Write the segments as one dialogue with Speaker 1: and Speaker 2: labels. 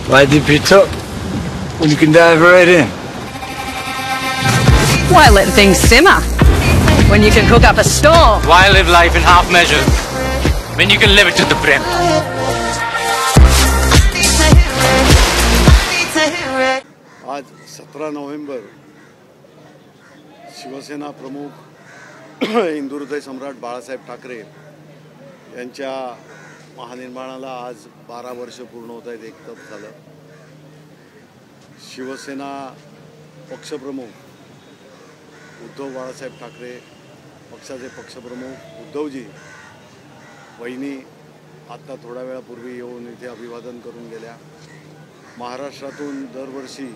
Speaker 1: Why dip it up when you can dive right in?
Speaker 2: Why let things simmer when you can cook up a storm?
Speaker 3: Why live life in half measures when you can live it to the brim?
Speaker 4: आज 17 November Shiv Sena प्रमुख हिंदुहृदय सम्राट बाळासाहेब ठाकरे यांच्या महानिर्माणाला आज 12 वर्ष पूर्ण होत आहेत. एक तप झालं. शिवसेना पक्षप्रमुख उद्धव बाळासाहेब ठाकरे, पक्षाचे पक्षप्रमुख उद्धवजी वहिनी आत्ता थोड्या वेळापूर्वी येऊन इथे अभिवादन करून गेल्या. महाराष्ट्रातून दरवर्षी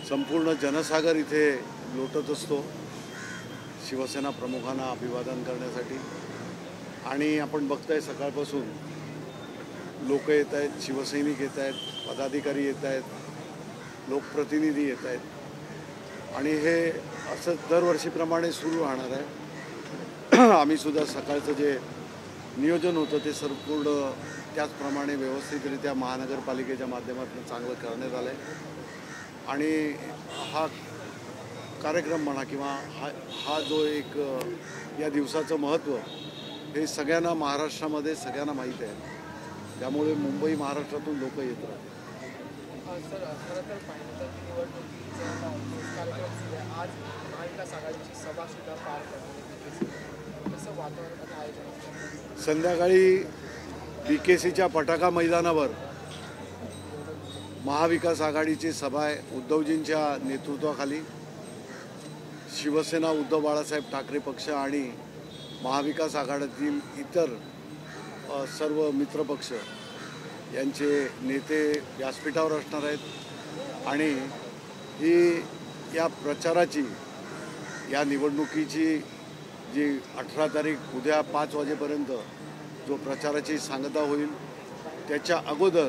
Speaker 4: संपूर्ण जनसागर इथे लोटत असतो शिवसेना प्रमुखांना अभिवादन करण्यासाठी. आणि आपण बघताय सकाळपासून लोक येत आहेत, शिवसैनिक येत आहेत, पदाधिकारी येत आहेत, लोकप्रतिनिधी येत आहेत आणि हे असं दरवर्षीप्रमाणे सुरू राहणार आहे. आम्ही सुद्धा सकाळचं जे नियोजन होतं ते संपूर्ण त्याचप्रमाणे व्यवस्थितरित्या महानगरपालिकेच्या माध्यमातून चांगलं करण्यात आलं आहे. आणि हा कार्यक्रम म्हणा किंवा हा जो एक या दिवसाचं महत्त्व हे सगळ्यांना महाराष्ट्रामध्ये सगळ्यांना माहीत आहे. त्यामुळे मुंबई महाराष्ट्रातून लोक येत राहतात.
Speaker 5: सर, खरं तर पाहिलं तर निवडणुकीचा कार्यक्रम सुरू आहे. आज महाविकास आघाडीची सभासुद्धा पार पडली. कसं वातावरण आयोजन?
Speaker 4: संध्याकाळी BKCच्या पटाका मैदानावर महाविकास आघाडीची सभा आहे. उद्धवजींच्या नेतृत्वाखाली शिवसेना, उद्धव बाळासाहेब ठाकरे पक्ष आणि महाविकास आघाडीतील इतर सर्व मित्रपक्ष यांचे नेते व्यासपीठावर असणार आहेत. आणि ही या प्रचाराची, या निवडणुकीची जी 18 तारीख उद्या 5 वाजेपर्यंत जो प्रचाराची सांगता होईल त्याच्या अगोदर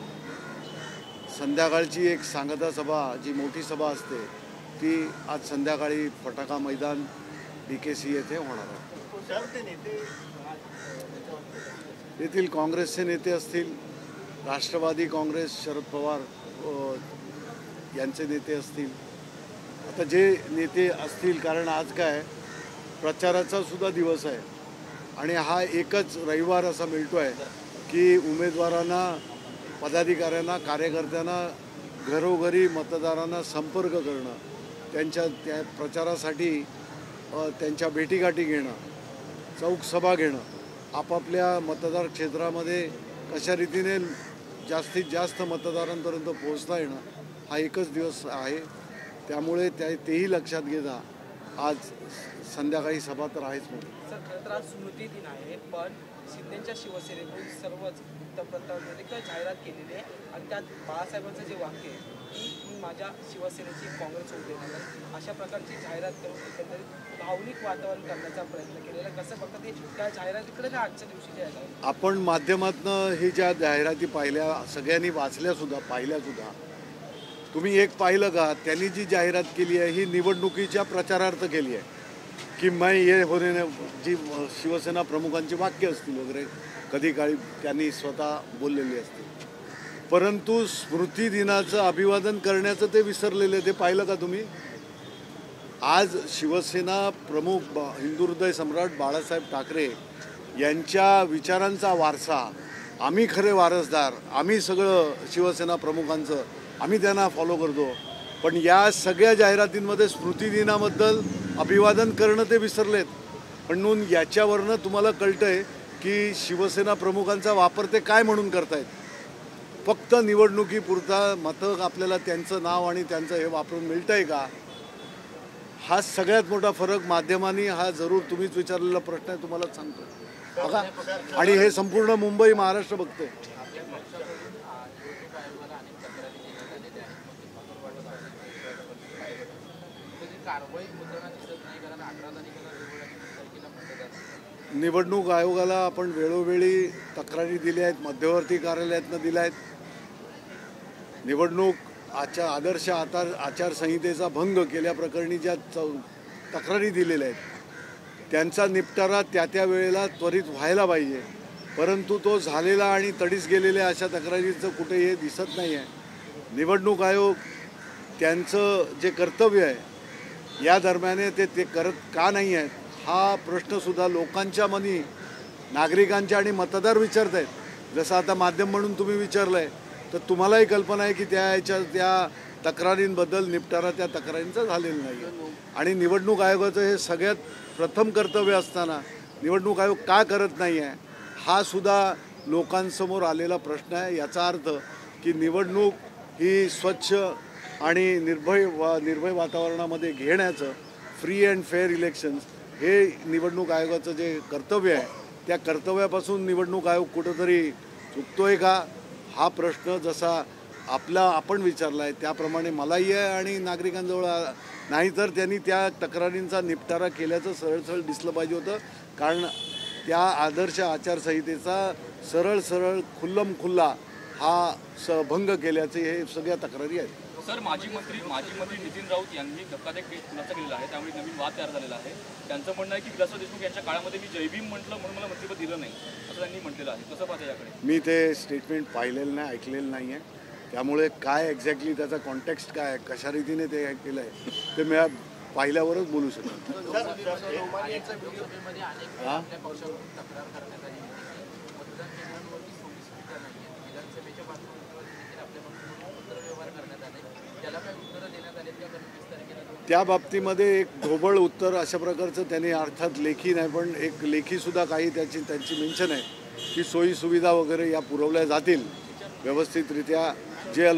Speaker 4: संध्याकाळची एक सांगता सभा, जी मोठी सभा असते, ती आज संध्याकाळी फटाका मैदान BKC येथे होणार आहे. येथील काँग्रेसचे नेते असतील, राष्ट्रवादी काँग्रेस शरद पवार यांचे नेते असतील. आता जे नेते असतील, कारण आज काय प्रचाराचा सुद्धा दिवस आहे आणि हा एकच रविवार असा मिळतो आहे की उमेदवारांना, पदाधिकाऱ्यांना, कार्यकर्त्यांना घरोघरी मतदारांना संपर्क करणं, त्या प्रचारासाठी त्यांच्या भेटीगाठी घेणं, चौक सभा घेणं, आपापल्या मतदार क्षेत्रामध्ये कशा रीतीने जास्तीत जास्त मतदारांपर्यंत पोहोचता येणं हा एकच दिवस आहे. त्यामुळे तेही लक्षात घेता आज संध्याकाळी सभा तर आहेच. म्हणून
Speaker 5: सर, खरं तर आज स्मृती दिन आहे, पण शिंदेच्या शिवसेनेकडून सर्वच वृत्तपत्रांमध्ये जाहिरात केलेली आहे आणि त्यात बाळासाहेबांचं जे वाक्य आहे की मी माझ्या शिवसेनेची काँग्रेस सोडू देणार नाही, अशा प्रकारची जाहिरात करून एकंदरीत भावनिक वातावरण करण्याचा प्रयत्न केलेला. कसं बघता ते त्या जाहिरातीकडे का आजच्या दिवशी जे आहे
Speaker 4: आपण माध्यमातनं ही ज्या जाहिराती पाहिल्या, सगळ्यांनी वाचल्यासुद्धा, पाहिल्यासुद्धा. तुम्ही एक पाहिलं का, त्यांनी जी जाहिरात केली आहे ही निवडणुकीच्या प्रचारार्थ केली आहे की मैं ये होणे, जी शिवसेना प्रमुखांची वाक्य असतील वगैरे कधी काळी त्यांनी स्वतः बोललेली असतील. परंतु स्मृती दिनाचं अभिवादन करण्याचं ते विसरलेले. ते पाहिलं का तुम्ही? आज शिवसेना प्रमुख हिंदुहृदय सम्राट बाळासाहेब ठाकरे यांच्या विचारांचा वारसा, आम्ही खरे वारसदार, आम्ही सगळं शिवसेना प्रमुखांचं आम्ही त्यांना फॉलो करतो. पण या सगळ्या जाहिरातींमध्ये स्मृती दिनाबद्दल अभिवादन करणं ते विसरलेत. म्हणून याच्यावरनं तुम्हाला कळतं आहे की शिवसेना प्रमुखांचा वापर ते काय म्हणून करतायत. फक्त निवडणुकीपुरता मतं आपल्याला त्यांचं नाव आणि त्यांचं हे वापरून मिळतं आहे का? हा सगळ्यात मोठा फरक माध्यमांनी, हा जरूर तुम्हीच विचारलेला प्रश्न आहे, तुम्हाला सांगतो बघा. आणि हे संपूर्ण मुंबई महाराष्ट्र बघते. निवडणूक आयोगाला आपण वेळोवेळी तक्रारी दिल्या आहेत, मध्यवर्ती कार्यालयातनं दिल्या आहेत. निवडणूक आदर्श आचारसंहितेचा भंग केल्याप्रकरणी ज्या तक्रारी दिलेल्या आहेत त्यांचा निपटारा त्या वेळेला त्वरित व्हायला पाहिजे. परंतु तो झालेला आणि तडीस गेलेल्या अशा तक्रारीचं कुठे हे दिसत नाही आहे. निवडणूक आयोग त्यांचं जे कर्तव्य आहे या दरम्यान ते करत का नाही आहेत हा प्रश्नसुद्धा लोकांच्या मनी, नागरिकांच्या आणि मतदार विचारत आहेत. जसं आता माध्यम म्हणून तुम्ही विचारलं आहे तर तुम्हालाही कल्पना आहे की त्या तक्रारींबद्दल निपटारा त्या तक्रारींचा झालेला नाही. आणि निवडणूक आयोगाचं हे सगळ्यात प्रथम कर्तव्य असताना निवडणूक आयोग का करत नाही आहे हा सुद्धा लोकांसमोर आलेला प्रश्न आहे. याचा अर्थ की निवडणूक ही स्वच्छ आणि निर्भय वातावरणामध्ये घेण्याचं फ्री अँड फेअर इलेक्शन्स हे निवडणूक आयोगाचं जे कर्तव्य आहे त्या कर्तव्यापासून निवडणूक आयोग कुठंतरी चुकतोय का हा प्रश्न जसा आपण विचारला आहे त्याप्रमाणे मलाही आहे आणि नागरिकांजवळ नाहीतर त्यांनी त्या तक्रारींचा निपटारा केल्याचं सरळ दिसलं पाहिजे होतं. कारण त्या आदर्श आचारसंहितेचा सरळ खुल्ला हा भंग केल्याचे हे सगळ्या तक्रारी आहेत.
Speaker 6: सर, माजी मंत्री नितीन राऊत यांनी धक्कादायक खुलासा केलेला आहे, त्यामुळे नवीन वाद तयार झालेला आहे. त्यांचं म्हणणं आहे की विलासराव देशमुख यांच्या काळामध्ये मी जय भीम म्हटलं म्हणून मला मंत्रिपद दिलं नाही असं त्यांनी म्हटलेलं आहे. कसं पाहता याकडे?
Speaker 4: मी ते स्टेटमेंट पाहिलेलं नाही, ऐकलेलं नाही आहे. त्यामुळे काय एक्झॅक्टली त्याचा कॉन्टेक्स्ट काय आहे, कशा रीतीने ते केलं आहे ते मी पाहिल्यावरच बोलू शकतो. त्या बाबतीमध्ये एक ढोबळ उत्तर अशा प्रकारचं त्यांनी अर्थात लेखी नाही पण एक लेखीसुद्धा काही त्यांची मेन्शन आहे की सोयी सुविधा वगैरे या पुरवल्या जातील व्यवस्थितरित्या. ज्या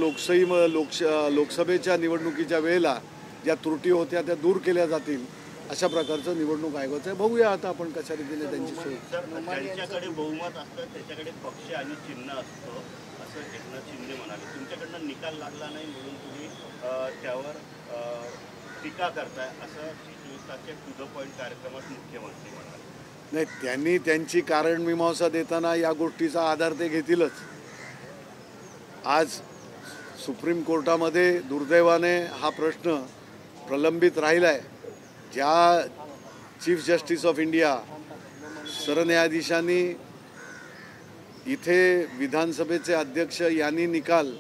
Speaker 4: लोकसभेच्या निवडणुकीच्या वेळेला ज्या त्रुटी होत्या त्या दूर केल्या जातील अशा प्रकारचं निवडणूक आयोगाचं आहे. बघूया आता आपण कशा रीतीने त्यांची सोय.
Speaker 7: त्यांच्याकडे बहुमत असतं, त्याच्याकडे पक्ष आणि चिन्ह असतं असं एकनाथ शिंदे म्हणाले. तुमच्याकडनं निकाल लागला नाही म्हणून तुम्ही त्यावर टीका करताय असं 24 टू द पॉईंट कार्यक्रमात मुख्यमंत्री म्हणाले.
Speaker 4: नाही, त्यांनी त्यांची कारण मीमांसा देताना या गोष्टीचा आधार ते घेतीलच. आज सुप्रीम कोर्टामध्ये दुर्दैवाने हा प्रश्न प्रलंबित राहिला आहे. ज्या चीफ जस्टिस ऑफ इंडिया सरन्यायाधीशांनी इथे विधानसभेचे अध्यक्ष यांनी निकाल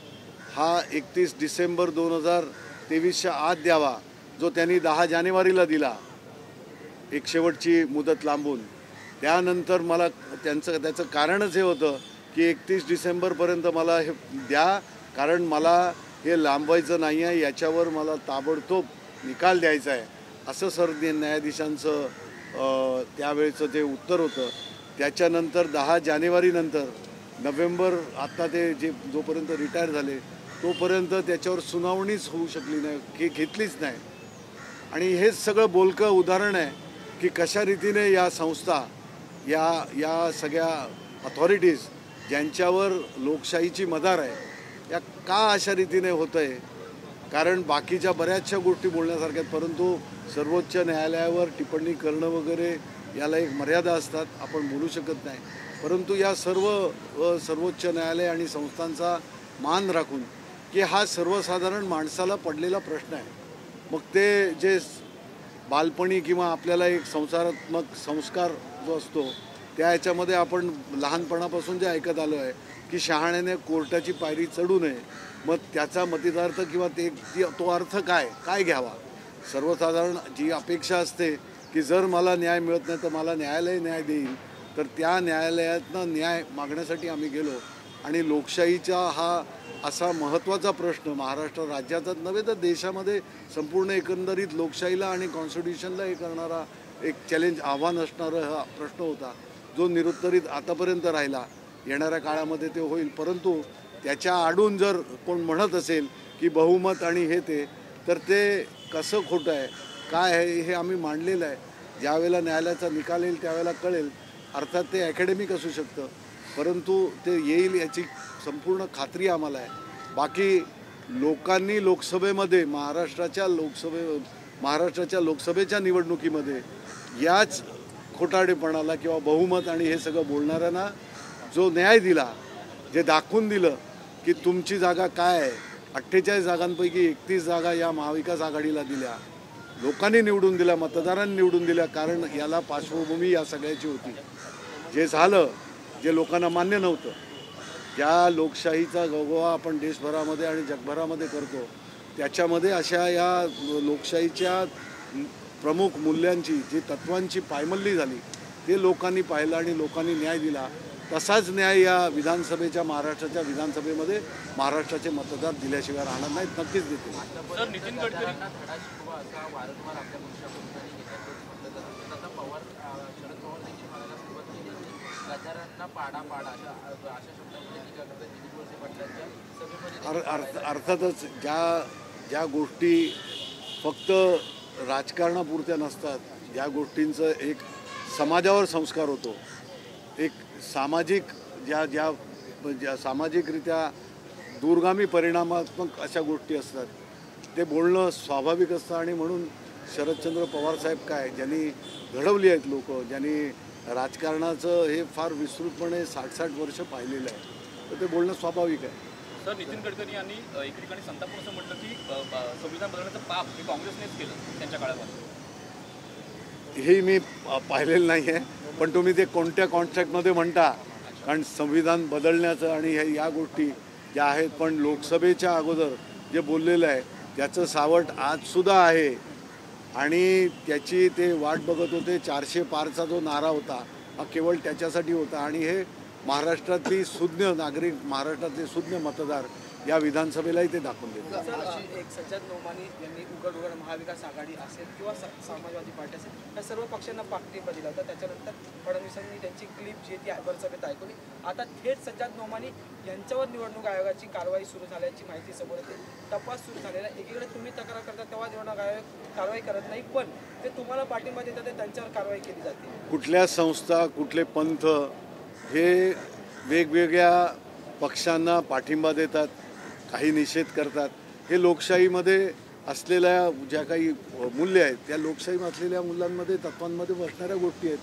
Speaker 4: हा 31 डिसेंबर 2023च्या आत द्यावा जो त्यांनी 10 जानेवारीला दिला एक शेवटची मुदत लांबून. त्यानंतर मला त्याचं कारणच हे होतं की 31 डिसेंबरपर्यंत मला हे द्या कारण मला हे लांबवायचं नाही आहे, याच्यावर मला ताबडतोब निकाल द्यायचा आहे असं न्यायाधीशांचं त्यावेळेचं ते उत्तर होतं. त्याच्यानंतर 10 जानेवारीनंतर नोव्हेंबर आता ते जोपर्यंत रिटायर झाले तोपर्यंत त्याच्यावर सुनावणीच होऊ शकली नाही की घेतलीच नाही. आणि हेच सगळं बोलकं उदाहरण आहे की कशा रीतीने या संस्था या सगळ्या अथॉरिटीज ज्यांच्यावर लोकशाहीची मदार आहे या का अशा रीतीने होतं आहे. कारण बाकीच्या बऱ्याचशा गोष्टी बोलण्यासारख्या आहेत परंतु सर्वोच्च न्यायालयावर टिप्पणी करणं वगैरे याला एक मर्यादा असतात, आपण बोलू शकत नाही. परंतु या सर्वोच्च न्यायालय आणि संस्थांचा मान राखून की हा सर्वसाधारण माणसाला पडलेला प्रश्न आहे. मग ते जे बालपणी किंवा आपल्याला एक संसारात्मक संस्कार जो असतो त्या ह्याच्यामध्ये आपण लहानपणापासून जे ऐकत आलो आहे की शहाण्याने कोर्टाची पायरी चढू नये. मग त्याचा मतितार्थ किंवा तो अर्थ काय घ्यावा. सर्वसाधारण जी अपेक्षा असते की जर मला न्याय मिळत नाही तर मला न्यायालय न्याय देईल तर त्या न्यायालयातनं न्याय मागण्यासाठी आम्ही गेलो. आणि लोकशाहीचा हा असा महत्त्वाचा प्रश्न महाराष्ट्र राज्यातच नव्हे तर देशामध्ये संपूर्ण एकंदरीत लोकशाहीला आणि कॉन्स्टिट्यूशनला हे करणारा एक चॅलेंज आव्हान असणारा हा प्रश्न होता जो निरुत्तरित आतापर्यंत राहिला. येणाऱ्या काळामध्ये ते होईल. परंतु त्याच्या आडून जर कोण म्हणत असेल की बहुमत आणि हे ते तर ते कसं खोटं आहे काय आहे हे आम्ही मांडलेलं आहे. ज्यावेळेला न्यायालयाचा निकाल येईल त्यावेळेला कळेल. अर्थात ते अकॅडमिक असू शकतं परंतु ते येईल याची संपूर्ण खात्री आम्हाला आहे. बाकी लोकांनी लोकसभेमध्ये महाराष्ट्राच्या लोकसभेच्या निवडणुकीमध्ये याच खोटाडेपणाला किंवा बहुमत आणि हे सगळं बोलणाऱ्यांना जो न्याय दिला, जे दाखवून दिलं की तुमची जागा काय आहे. 48 जागांपैकी 31 जागा या महाविकास आघाडीला दिल्या, लोकांनी निवडून दिल्या, मतदारांनी निवडून दिल्या. कारण याला पार्श्वभूमी या सगळ्याची होती. जे झालं जे लोकांना मान्य नव्हतं ज्या लोकशाहीचा गवगवा आपण देशभरामध्ये आणि जगभरामध्ये करतो त्याच्यामध्ये अशा या लोकशाहीच्या प्रमुख मूल्यांची जी तत्वांची पायमल्ली झाली ते लोकांनी पाहिलं आणि लोकांनी न्याय दिला. तसाच न्याय या विधानसभेच्या महाराष्ट्राच्या विधानसभेमध्ये महाराष्ट्राचे मतदार दिल्याशिवाय राहणार नाहीत, नक्कीच देतील.
Speaker 6: सर नितीन गडकरी
Speaker 4: अर्थातच ज्या गोष्टी फक्त राजकारणापुरत्या नसतात, ज्या गोष्टींचं एक समाजावर संस्कार होतो, एक सामाजिक ज्या सामाजिकरित्या दूरगामी परिणामात्मक अशा गोष्टी असतात, ते बोलणं स्वाभाविक असतं. आणि म्हणून शरदचंद्र पवारसाहेब ज्यांनी घडवली आहेत लोक, ज्यांनी राजकारणाचं हे फार विस्तृतपणे 60-60 वर्ष पाहिलेलं आहे, तर ते बोलणं स्वाभाविक आहे.
Speaker 6: सर नितीन गडकरी यांनी एके ठिकाणी संतापून असं म्हटलं की संविधान बदलण्याचं पाप हे काँग्रेसनेच केलं त्यांच्या काळामध्ये.
Speaker 4: हे मी पाहिलेलं नाही आहे, पण तुम्ही ते कोणत्या कॉन्ट्रॅक्टमध्ये म्हणता, कारण संविधान बदलण्याचं आणि या गोष्टी ज्या आहेत, पण लोकसभेच्या अगोदर जे बोललेलं आहे त्याचं सावट आजसुद्धा आहे आणि त्याची ते वाट बघत होते. 400 पारचा जो नारा होता हा केवळ त्याच्यासाठी होता आणि हे महाराष्ट्रातली सुज्ञ नागरिक, महाराष्ट्रातले सुज्ञ मतदार या विधानसभेलाही ते दाखवून देतात.
Speaker 5: एक सज्जद नोमानी यांनी उघड महाविकास आघाडी असेल किंवा समाजवादी पार्टी असेल या सर्व पक्षांना पाठिंबा दिला होता. त्याच्यानंतर फडणवीसांनी त्यांची क्लिप जी ती विधानसभेत ऐकवली. आता थेट सज्जद नोमानी यांच्यावर निवडणूक आयोगाची कारवाई सुरू झाल्याची माहिती समोर येते. तपास सुरू झालेला. एकीकडे तुम्ही तक्रार करता तेव्हा निवडणूक आयोग कारवाई करत नाही, पण ते तुम्हाला पाठिंबा देतात ते त्यांच्यावर कारवाई केली जाते.
Speaker 4: कुठल्या संस्था, कुठले पंथ हे वेगवेगळ्या पक्षांना पाठिंबा देतात, काही निषेध करतात. हे लोकशाहीमध्ये असलेल्या ज्या काही मूल्य आहेत त्या लोकशाही असलेल्या मूल्यांमध्ये, तत्वांमध्ये बसणाऱ्या गोष्टी आहेत.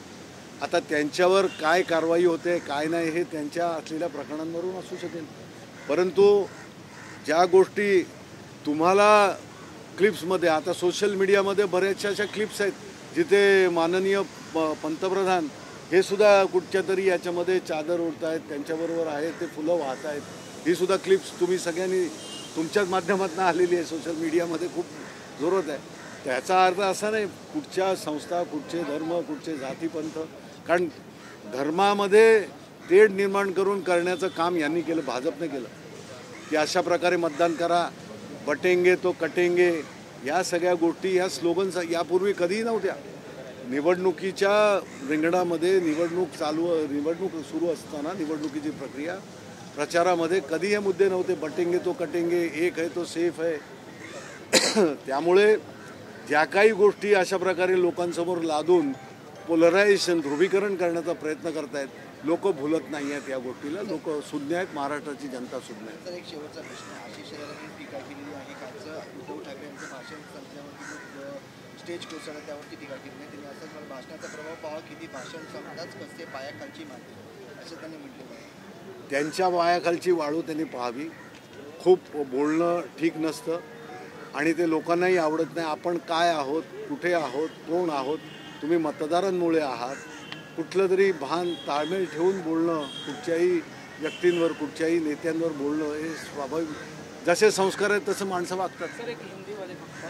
Speaker 4: आता त्यांच्यावर काय कारवाई होते काय नाही हे त्यांच्या असलेल्या प्रकरणांवरून असू शकेल, परंतु ज्या गोष्टी तुम्हाला क्लिप्समध्ये, आता सोशल मीडियामध्ये बऱ्याचशा अशा क्लिप्स आहेत जिथे माननीय पंतप्रधान हे सुद्धा कुठच्या तरी याच्यामध्ये चादर ओढत आहेत, त्यांच्याबरोबर आहे ते फुलं वाहत आहेत. ही सुद्धा क्लिप्स तुम्ही सगळ्यांनी तुमच्याच माध्यमातून आलेली आहे, सोशल मीडियामध्ये खूप जोरात आहे. त्याचा अर्थ असा नाही कुठच्या संस्था, कुठचे धर्म, कुठचे जातीपंथ, कारण धर्मामध्ये तेढ निर्माण करून करण्याचं काम यांनी केलं, भाजपने केलं की अशा प्रकारे मतदान करा, बटेंगे तो कटेंगे, या सगळ्या गोष्टी, या स्लोगन्स यापूर्वी कधीही नव्हत्या. निवडणुकीच्या रिंगणामध्ये निवडणूक सुरू असताना निवडणुकीची प्रक्रिया प्रचारामध्ये कधी हे मुद्दे नव्हते. बटेंगे तो कटेंगे, एक है तो सेफ है. त्यामुळे ज्या काही गोष्टी अशा प्रकारे लोकांसमोर लादून पोलरायझेशन, ध्रुवीकरण करण्याचा प्रयत्न करतायत, लोक भुलत नाही आहेत या गोष्टीला. लोक सुज्ञ आहेत, महाराष्ट्राची जनता सुज्ञ आहे.
Speaker 8: तर एक शेवटचा प्रश्न, आशिष शेलारांनी टीका केलेली आहे. कालचं उद्धव ठाकरे यांचं भाषण संपल्यावरती स्टेज कोसळलं, त्यावरती टीका केली नाही. त्यांनी असंच मला भाषणाचा प्रभाव पाहा, किती भाषण संपताच कसे पायाखालची माती, असं त्यांनी म्हटलेलं आहे.
Speaker 4: त्यांच्या पायाखालची वाळू त्यांनी पाहावी. खूप बोलणं ठीक नसतं आणि ते लोकांनाही आवडत नाही. आपण काय आहोत, कुठे आहोत, कोण आहोत, तुम्ही मतदारांमुळे आहात, कुठलं तरी भान, ताळमेळ ठेवून बोलणं, कुठच्याही व्यक्तींवर, कुठच्याही नेत्यांवर बोलणं हे स्वाभाविक, जसे संस्कार आहेत तसं माणसं वागतात.
Speaker 5: सर एक हिंदीमध्ये फक्त,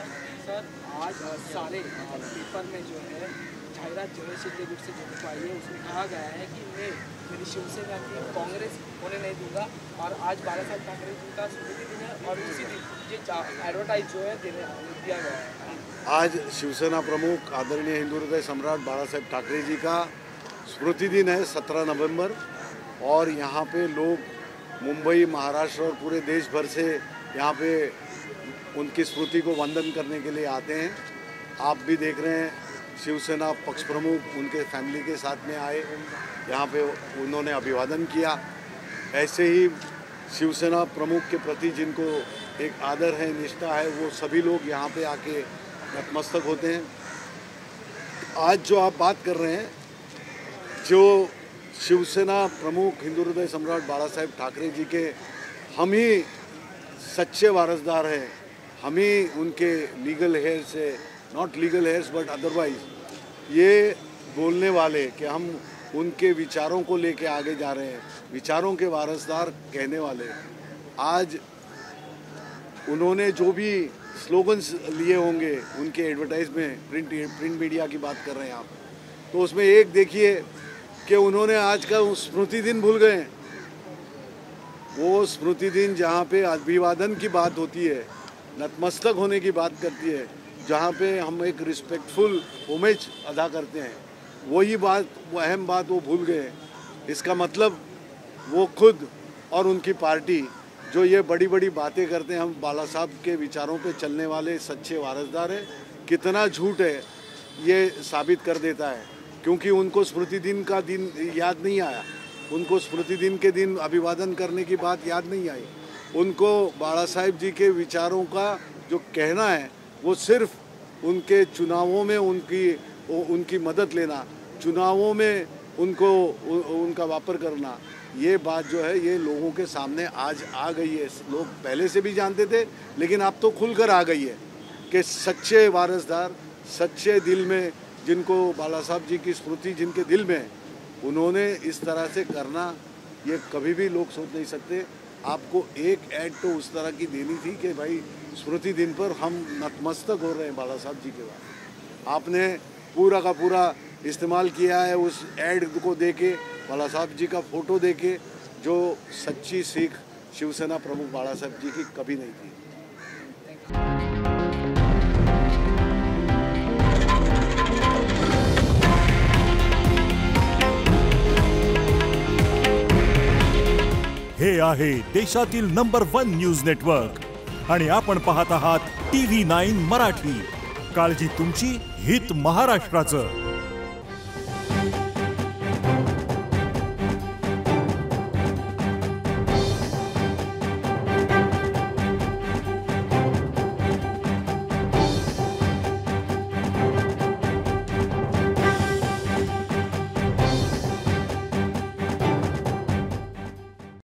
Speaker 5: सर आज सारे पेपर में जो है जाहिरात जो है शिंदे से जो पाई है उसमें कहा गया है कि मैं मेरी शिवसेना की कांग्रेस होने नहीं दूंगा, और आज बाला साहब ठाकरे जी का स्मृति दिन है और उसी दिन ये एडवर्टाइज जो है दिया गया है.
Speaker 4: आज शिवसेना प्रमुख आदरणीय हिंदू हृदय सम्राट बालासाहेब ठाकरे जी का स्मृति दिन है 17 नवंबर, और यहाँ पे लोग मुंबई, महाराष्ट्र और पूरे देश भर से यहाँ पे उनकी स्मृति को वंदन करने के लिए आते हैं. आप भी देख रहे हैं शिवसेना पक्ष प्रमुख उनके फैमिली के साथ में आए, यहाँ पे उन्होंने अभिवादन किया. ऐसे ही शिवसेना प्रमुख के प्रति जिनको एक आदर है, निष्ठा है, वो सभी लोग यहाँ पे आके नतमस्तक होते हैं. आज जो आप बात कर रहे हैं, जो शिवसेना प्रमुख हिंदू हृदय सम्राट बाला साहेब ठाकरे जी के हम ही सच्चे वारसदार हैं, हम ही उनके लीगल हेयर से, not legal heirs but otherwise, ये बोलने वाले कि हम उनके विचारों को लेके आगे जा रहे हैं, विचारों के वारसदार कहने वाले। आज उन्होंने जो भी स्लोगन्स लिए होंगे उनके एडवर्टाइज में, प्रिंट मीडिया की बात कर रहे हैं आप, तो उसमें एक देखिए कि उन्होंने आज का स्मृति दिन भूल गए। वो स्मृति दिन जहाँ पे अभिवादन की बात होती है, नतमस्तक होने की बात करती है, जहाँ पे हम एक रिस्पेक्टफुल होमेज अदा करते हैं, वही बात, वो अहम बात वो भूल गए। इसका मतलब वो खुद और उनकी पार्टी जो ये बड़ी बड़ी बातें करते हैं, हम बाला साहब के विचारों पे चलने वाले सच्चे वारसदार हैं, कितना झूठ है ये साबित कर देता है। क्योंकि उनको स्मृति दिन का दिन याद नहीं आया, उनको स्मृति दिन के दिन अभिवादन करने की बात याद नहीं आई, उनको बाला साहेब जी के विचारों का जो कहना है वो सिर्फ उनके चुनावों में उनकी मदद लेना, चुनावों में उनका वापर करना, ये बात जो है ये लोगों के सामने आज आ गई है। लोग पहले से भी जानते थे, लेकिन अब तो खुलकर आ गई है कि सच्चे वारसदार, सच्चे दिल में, जिनको बाला साहब जी की स्मृति जिनके दिल में है, उन्होंने इस तरह से करना ये कभी भी लोग सोच नहीं सकते। आपको एक ऐड तो उस तरह की देनी थी कि भाई स्मृति दिन पर हम नतमस्तक हो रहे हैं बाला साहब जी के बाद। आपने पूरा का पूरा इस्तेमाल किया है उस ऐड को देके, बाला साहब जी का फोटो देके, जो सच्ची सीख शिवसेना प्रमुख बाला साहब जी की कभी नहीं थी।
Speaker 9: हे आहे देशातील नंबर 1 न्यूज नेटवर्क आणि आपण पाहत आहात TV9 मराठी। काळजी तुमची, हित महाराष्ट्राचं।